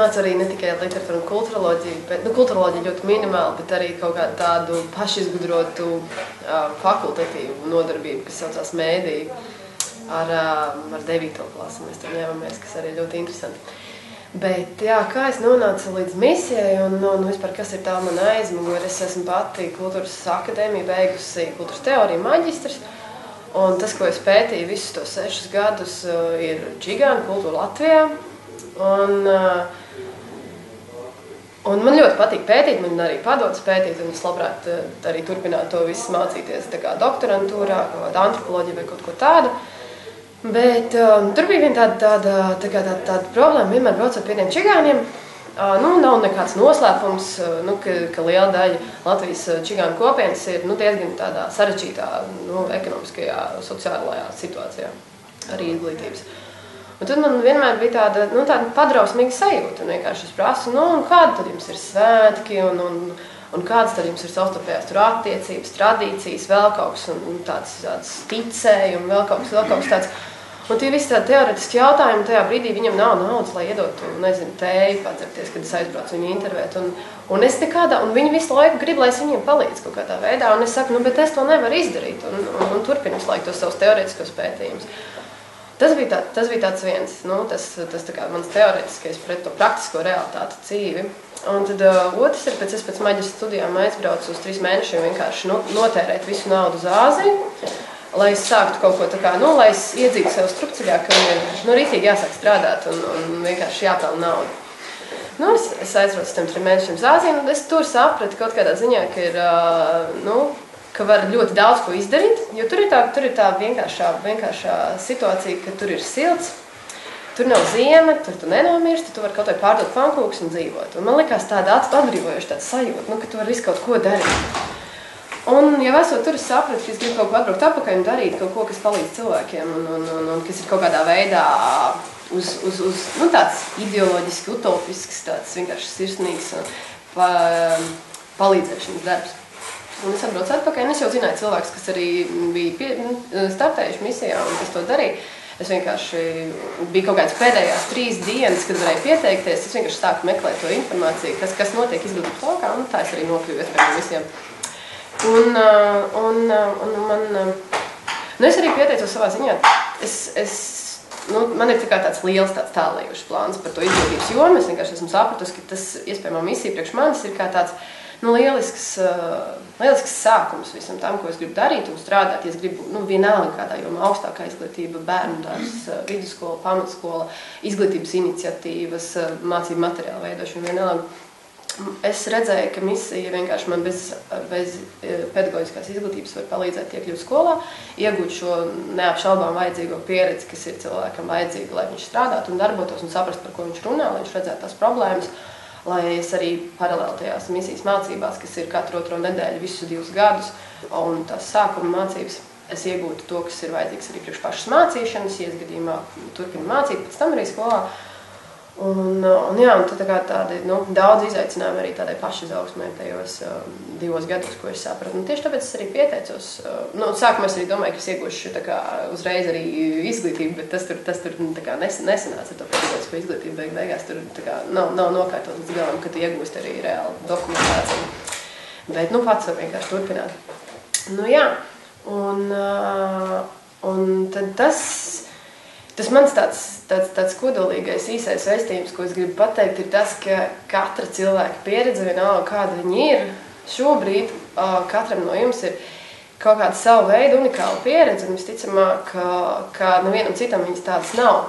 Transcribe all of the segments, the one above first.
mācu arī ne tikai literatūru un kulturoloģiju, bet, kulturoloģiju ļoti minimāli, bet arī kaut kādu tādu pašizgudrotu fakultatīvu nodarbību, kas saucās mēdī ar 9. klasi. Mēs tur ņēmamies, kas arī ļoti interesanti. Bet, jā, kā es nonācu līdz misijai un vispār, kas ir tā mana aizmugure, es esmu pati kultūras akadēmiju beigusi kultūras teoriju maģistrs. Un tas, ko es pētīju visus tos 6 gadus, ir čigānu kultūra Latvijā. Un man ļoti patīk pētīt, man arī padodas pētīt, un es labprāt arī turpinātu to visu mācīties tā kā doktorantūrā, kaut kāda antropoloģija vai kaut ko tādu. Bet tur bija viena tāda problēma, vienmēr braucot pie tiem čigāniem. Nav nekāds noslēpums, ka liela daļa Latvijas čigānu kopienas ir diezgan tādā sarežģītā ekonomiskajā, sociālajā situācijā, arī izglītības. Un tad man vienmēr bija tāda padrausmīga sajūta, un vienkārši es prasu, kāda tad jums ir svētki, un kādas tad jums ir savstarpējās tur attiecības, tradīcijas, vēl kaut kas, un tāds ticējumi, vēl kaut kas tāds. Un tie visi tādi teoretiski jautājumi, tajā brīdī viņam nav naudas, lai iedotu, tēju padzerties, kad es aizbraucu viņu intervēt. Un es nekādā, un viņi visu laiku grib, lai es viņiem palīdz kaut kādā veidā, un es saku, bet es to nevaru izdarīt, un turpinu visu laiku tos savus teoretiskos pētījumus. Tas bija tāds viens, tas tā kā mans teoretiskais pret to praktisko realitāti dzīvi. Un tad otrs ir, es pēc maģistra studijām aizbraucu uz 3 mēnešiem vienkārši notērēt visu naudu uz Āziju, lai es sāktu kaut ko tā kā, lai es iedzītu sev strupceļā, ka man ir rītīgi jāsāk strādāt un vienkārši jāpelna naudu. Es aizbraucu uz tiem 3 mēnešiem uz Āziju, un es tur sapratu kaut kādā ziņā, ka ir, ka var ļoti daudz ko izdarīt, jo tur ir tā vienkāršā situācija, ka tur ir silts, tur nav ziema, tur tu nenomirsti, tu vari kaut vai pārdot pankūkus un dzīvot. Un man likās tāda atbrīvojoša tāda sajūta, ka tu vari visu kaut ko darīt. Un, ja esot tur, es sapratu, ka es gribu kaut ko atbraukt atpakaļ un darīt kaut ko, kas palīdz cilvēkiem un kas ir kaut kādā veidā uz tāds ideoloģiski, utopisks, tāds vienkārši sirsnīgs palīdzēšanas darbs. Un es atbraucu atpakaļ, un es jau zināju cilvēkus, kas arī bija startējuši misijā un kas to darīja. Es vienkārši biju kaut kādas pēdējās 3 dienas, kad varēju pieteikties. Es vienkārši sāku meklēt to informāciju, kas notiek izglītības laukā, un tā es arī nokļuvu iespējami visiem. Un man, es arī pieteicos savā ziņā. Man ir tāds liels tālējušs plāns par to izglītības jomu. Es vienkārši esmu sapratusi, ka tas iespējamā misija priekš manis ir kā tāds lielisks sākums visam tam, ko es gribu darīt un strādāt. Ja es gribu vienalga kādā jomā augstākā izglītība, bērnu dārzs, vidusskola, pamatskola, izglītības iniciatīvas, mācību materiālu veidošana vienalga. Es redzēju, ka misija vienkārši man bez pedagoģiskās izglītības var palīdzēt iekļūt skolā, iegūt šo neapšaubām vajadzīgo pieredzi, kas ir cilvēkam vajadzīga, lai viņš strādātu un darbotos un saprast, par ko viņš runā, lai viņš redzētu tās problēmas, lai es arī paralēli tajās misijas mācībās, kas ir katru 2. nedēļu visus 2 gadus, un tās sākuma mācības, es iegūtu to, kas ir vajadzīgs arī priekš pašas mācīšanas, ja es gadījumā turpinu mācīt, pēc tam arī skolā. Un tad tādi daudz izaicinājumu arī tādai pašizaugsmē tajos 2 gados, ko es sapratu. Tieši tāpēc es arī pieteicos. Sākumā es arī domāju, ka es iegūšu uzreiz arī izglītību, bet tas tur nesanāca ar to pedagoģisko izglītību. Beigās tur nav nokārtot līdz galam, ka tu iegūsti arī reāli dokumentāciju. Bet pats var vienkārši turpināt. Un tad tas mans tāds kodolīgais īsais vēstījums, ko es gribu pateikt, ir tas, ka katra cilvēka pieredze, vienalga kāda viņi ir, šobrīd katram no jums ir kaut kāda sava veida unikāla pieredze, un visticamāk, ka nevienam citam viņas tādas nav.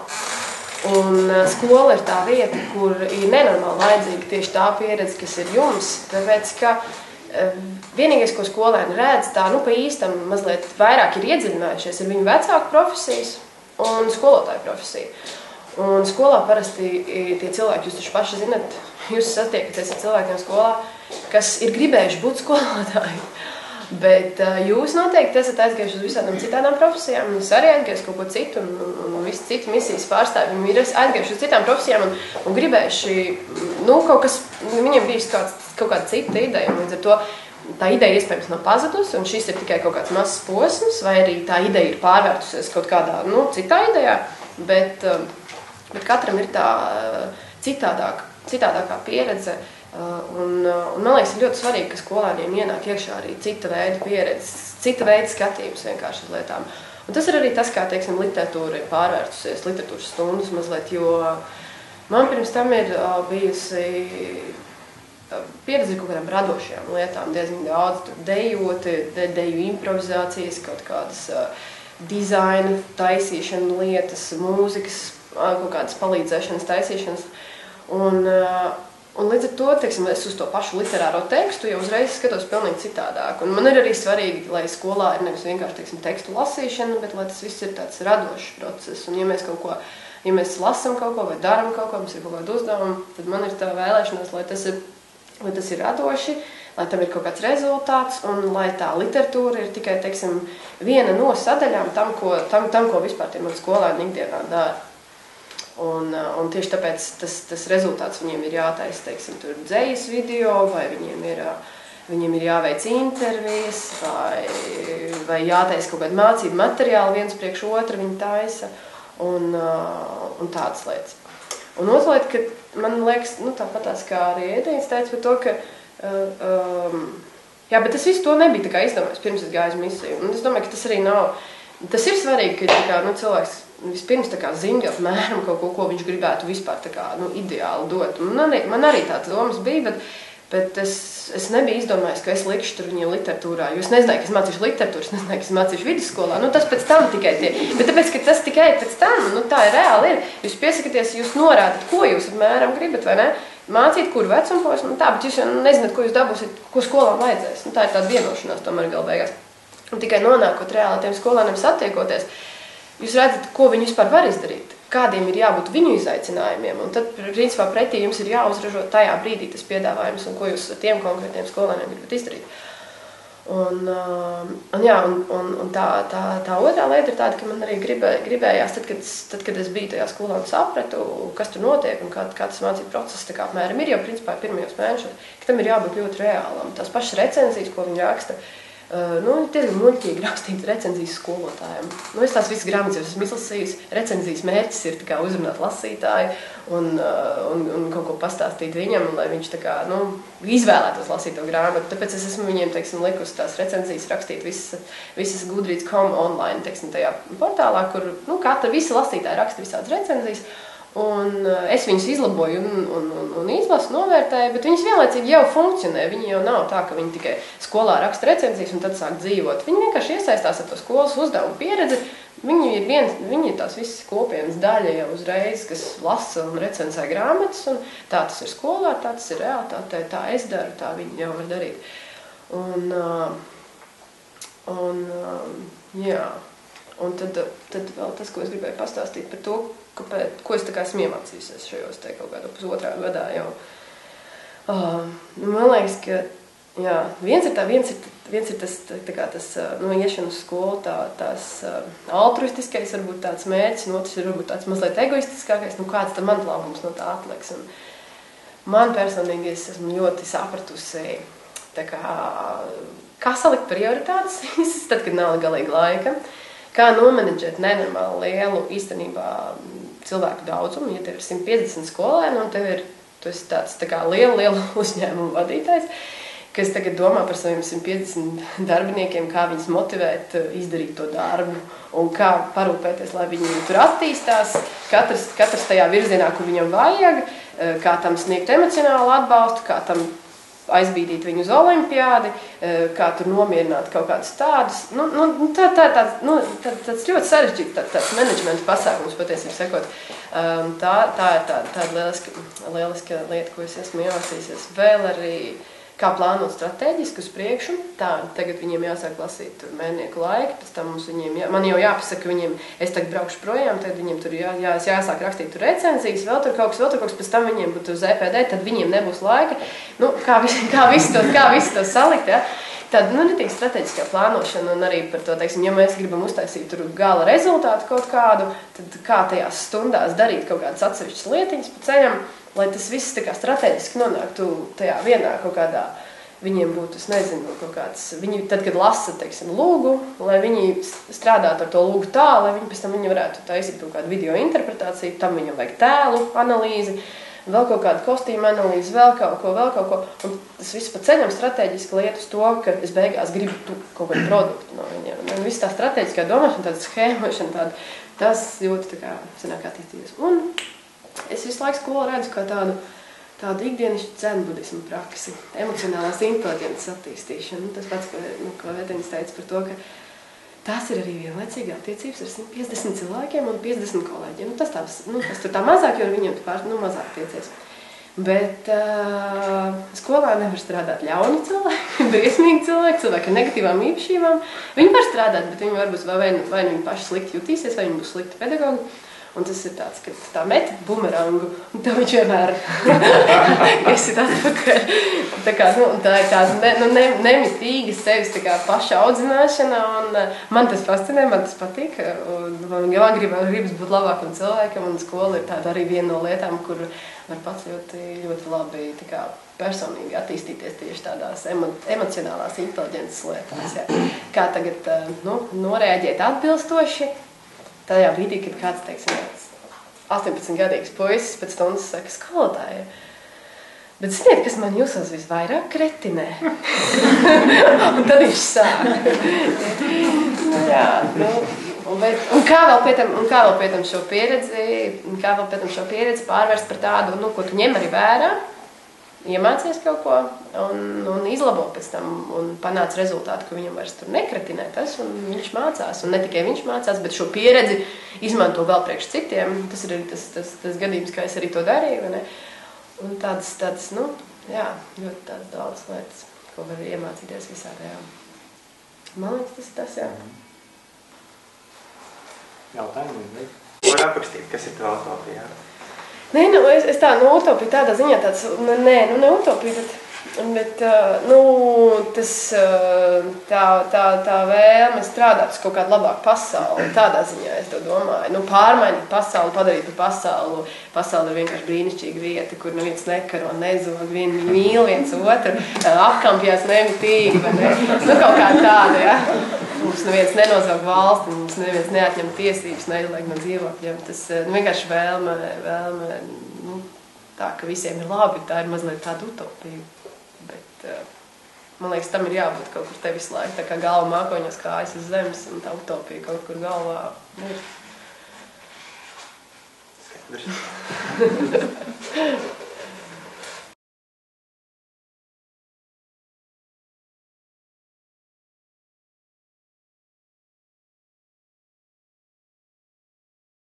Un skola ir tā vieta, kur ir nenormāli vajadzīga tieši tā pieredze, kas ir jums, tāpēc, ka vienīgais, ko skolēni redz, tā pa īstam mazliet vairāk ir iedziļinājušies, ir viņu vecāku profesijas, un skolotāju profesiju. Un skolā parasti tie cilvēki, jūs taču paši zinat, jūs satiekaties ar cilvēkiem skolā, kas ir gribējuši būt skolotāji. Bet jūs noteikti esat aizgājuši uz visādām citādām profesijām, un es arī aizgājuši kaut ko citu, un visi citi misijas pārstāvi, viņi ir aizgājuši uz citām profesijām un gribējuši, kaut kas, viņiem bijis kaut kāda cita ideja, un līdz ar to tā ideja iespējams nav pazudusi, un šis ir tikai kaut kāds mazs posms, vai arī tā ideja ir pārvērtusies kaut kādā citā idejā, bet katram ir tā citādāk citādākā pieredze. Un man liekas, ir ļoti svarīgi, ka skolēniem ienāk iekšā arī cita veida pieredze, cita veida skatījums vienkārši uz lietām. Un tas ir arī tas, kā, teiksim, literatūra ir pārvērtusies, literatūras stundas mazliet, jo man pirms tam ir bijusi pieredze ar kaut kādām radošajām lietām, diezgan daudz deju improvizācijas, kaut kādas dizaina taisīšana lietas, mūzikas, kaut kādas palīdzēšanas taisīšanas. Un līdz ar to, teiksim, es uz to pašu literāro tekstu jau uzreiz skatos pilnīgi citādāk. Un man ir arī svarīgi, lai skolā ir nevis vienkārši, teiksim, tekstu lasīšana, bet lai tas viss ir tāds radošs process. Un ja mēs lasam kaut ko vai daram kaut ko, mums ir kaut kāda uzdevuma, tad man ir tā vēlēšanās, lai tas ir radoši, lai tam ir kaut kāds rezultāts un lai tā literatūra ir tikai, teiksim, viena no sadaļām tam, ko vispār tie mani skolēni ikdienā dara. Un tieši tāpēc tas rezultāts viņiem ir jātaisa, teiksim, tur dzejas video, vai viņiem ir jāveic intervijas, vai jātaisa kaut kāda mācību materiāli viens priekš otru viņi taisa, un tādas lietas. Un otra lieta, ka man liekas, tāpatās kā arī Edīns teica par to, ka jā, bet tas viss to nebija tā kā izdomājis pirms es gāju uz misiju. Un es domāju, ka tas arī nav, tas ir svarīgi, ka tā kā, cilvēks vispirms tā kā zina apmēram kaut ko viņš gribētu vispār tā kā, ideāli dot. Man arī tāds domas bija, bet es nebiju izdomājis, ka es likšu tur viņiem literatūrā, jo es nezināju, ka es mācīšu literatūru, es nezināju, ka es mācīšu vidusskolā. Tas pēc tam tikai tie. Bet tāpēc, ka tas tikai pēc tam, tā ir reāli ir. Jūs piesakaties, jūs norādat, ko jūs apmēram gribat, vai ne? Mācīt, kuru vecumposmu, bet jūs jau nezināt, ko jūs dabūsiet, ko skolām vajadzēs. Tā ir tāda vienošanās tomēr gal beigās. Un tikai nonākot reāli tiem skolēniem satiekoties, jūs redzat, ko viņi vispār var izdarīt, kādiem ir jābūt viņu izaicinājumiem, un tad, principā, pretī jums ir jāuzražo tajā brīdī tas piedāvājums, un ko jūs ar tiem konkrētiem skolēniem gribat izdarīt. Un tā otrā lieta ir tāda, ka man arī gribējās, tad, kad es biju tajā skolā un sapratu, kas tur notiek un kā tas mācību process tā kā apmēram ir jau, principā, pirmajos mēnešos, ka tam ir jābūt ļoti reālam. Tās pašas recenzijas, ko viņi raksta, diezgan muļķīgi rakstīts recenzijas skolotājiem. Es tās visas grāmatas jau esmu izlasījusi. Recenzijas mērķis ir tā kā uzrunāt lasītāju un kaut ko pastāstīt viņam, lai viņš tā kā, izvēlētos lasīt to grāmatu. Tāpēc es esmu viņiem, teiksim, likusi tās recenzijas rakstīt visas Goodreads.com online, teiksim, tajā portālā, kur, visi lasītāji raksta visādas recenzijas. Un es viņus izlaboju un izlasu, novērtēju, bet viņas vienlaicīgi jau funkcionē. Viņi jau nav tā, ka viņi tikai skolā raksta recenzijas un tad sāk dzīvot. Viņi vienkārši iesaistās ar to skolas uzdevumu pieredzi. Viņi ir tās visas kopienas daļa jau uzreiz, kas lasa un recenzē grāmatas. Un tā tas ir skolā, tā tas ir realitātē, tā es daru, tā viņi jau var darīt. Un tad vēl tas, ko es gribēju pastāstīt par to, ko es tā kā esmu iemācījusies šajos te kaut kādā pusotrā gadā jau. Man liekas, ka viens ir tas iešana uz skolu, tās altruistiskais varbūt tāds mērķis, un otrs ir varbūt tāds mazliet egoistiskākais, kāds tad man labums no tā atliks. Un man personīgi es esmu ļoti sapratusi, kā salikt prioritātes, tad, kad nav galīgi laika. Kā nomenedžēt nenormāli lielu īstenībā cilvēku daudzumu, ja tev ir 150 skolēni un tu esi tāds tā kā lielu uzņēmumu vadītājs, kas tagad domā par saviem 150 darbiniekiem, kā viņus motivēt izdarīt to darbu un kā parūpēties, lai viņi tur attīstās, katrs tajā virzienā, kur viņam vajag, kā tam sniegt emocionālu atbalstu, kā tam aizbīdīt viņu uz olimpiādi, kā tur nomierināt kaut kādus tādus. Tāds ļoti sarežģīts tāds menedžmenta pasākums, patiesībā sakot. Tā ir tāda lieliska lieta, ko es esmu iemācījusies. Vēl arī kā plānot strateģiski uz priekšu. Tagad viņiem jāsāk lasīt Mērnieku laiku, pēc tam man jau jāpasaka viņiem, es tagad braukšu projām, tad viņiem tur jāsāk rakstīt tur recenzijas, vēl tur kaut kas, pēc tam viņiem būtu uz EPD, tad viņiem nebūs laika. Kā visu to salikt, ja? Tāda, ritīgi strateģiskā plānošana un arī par to, teiksim, ja mēs gribam uztaisīt tur gala rezultātu kaut kādu, tad kā tajās stundās darīt kaut kādas atsevišķas lietiņas pa ceļam, lai tas viss tā kā strateģiski nonāktu tajā vienā kaut kādā, viņiem būtu, es nezinu, kaut kāds, viņi tad, kad lasa, teiksim, lūgu, lai viņi strādātu ar to lūgu tā, lai viņi pēc tam viņi varētu taisīt kaut kādu video interpretāciju, tam viņam vajag tēlu analīzi, vēl kaut kādu kostīmu analīzi, vēl kaut ko. Un tas viss pa ceļam strateģiski liet uz to, ka es beigās gribu kaut kādu produktu no viņiem. Un viss tā strateģiskā domāšana, tāda schēmošana, tas ļoti tā kā senāk attīstījies. Un es visu laiku skolu redzu kā tādu ikdienišķu dzenbudismu praksi, emocionālās inteliģences attīstīšanu. Tas pats, ko Vētenis teica par to, ka tas ir arī vienlaicīgi attiecības ar 150 cilvēkiem un 50 kolēģiem. Tas tur tā mazāk, jo viņiem mazāk tiecies. Bet skolā nevar strādāt ļauni cilvēki, briesmīgi cilvēki ar negatīvām īpašībām. Viņi var strādāt, bet viņi varbūt vai viņi paši slikti jutīsies, vai viņi būs slikti pedagogi. Un tas ir tāds, ka tā met bumerangu, un tev viņš vienmēr iesit atpakaļ. Tā ir tāda nemitīga sevis paša audzināšana, un man tas fascinē, man tas patīk. Man gribas būt labākam cilvēkam, un skola ir tāda arī viena no lietām, kur var pats ļoti, ļoti labi personīgi attīstīties tieši tādās emocionālās inteliģences lietās. Jā. Kā tagad noreaģēt atbilstoši, tajā brīdī, kad kāds, teiksim, 18-gadīgs puisis pēc stundas saka, skolotāja, bet ziniet, kas man jūsos visvairāk kretinē? Un tad viņš sāk. Un kā vēl pie tam šo pieredzi pārvērst par tādu, ko tu ņem arī vērā, iemācies kaut ko un izlabo pēc tam un panāc rezultātu, ka viņam vairs tur nekretinē tas, un viņš mācās. Un ne tikai viņš mācās, bet šo pieredzi izmanto vēl priekš citiem. Tas ir arī tas gadījums, kā es arī to darīju. Vai ne? Un tādas, ļoti tādas daudz lietas, ko var iemācīties visādajā. Man liekas, tas ir tas, jā. Jautājumi, var aprakstīt, kas ir tā utopija? Nē, es tā, utopija tādā ziņā tāds, ne utopija, bet tā vēlme strādāt uz kaut kādu labāku pasauli, tādā ziņā es to domāju. Pārmainīt pasauli, padarīt par pasauli. Pasauli ir vienkārši brīnišķīga vieta, kur neviens nekaro, nezog, viņi mīl viens otru, apkampjās nemitīgi, vai ne? Kaut kā tāda, ja? Mums neviens nenozog valsti, mums neviens neatņem tiesības, neizliek no dzīvokļiem. Tas vienkārši vēlme, tā, ka visiem ir labi, tā ir mazliet tāda utopija. Bet, man liekas, tam ir jābūt kaut kur te visu laiku, tā kā galva mākoņos kājas uz zemes, un tā utopija kaut kur galvā ir. Skaidrs.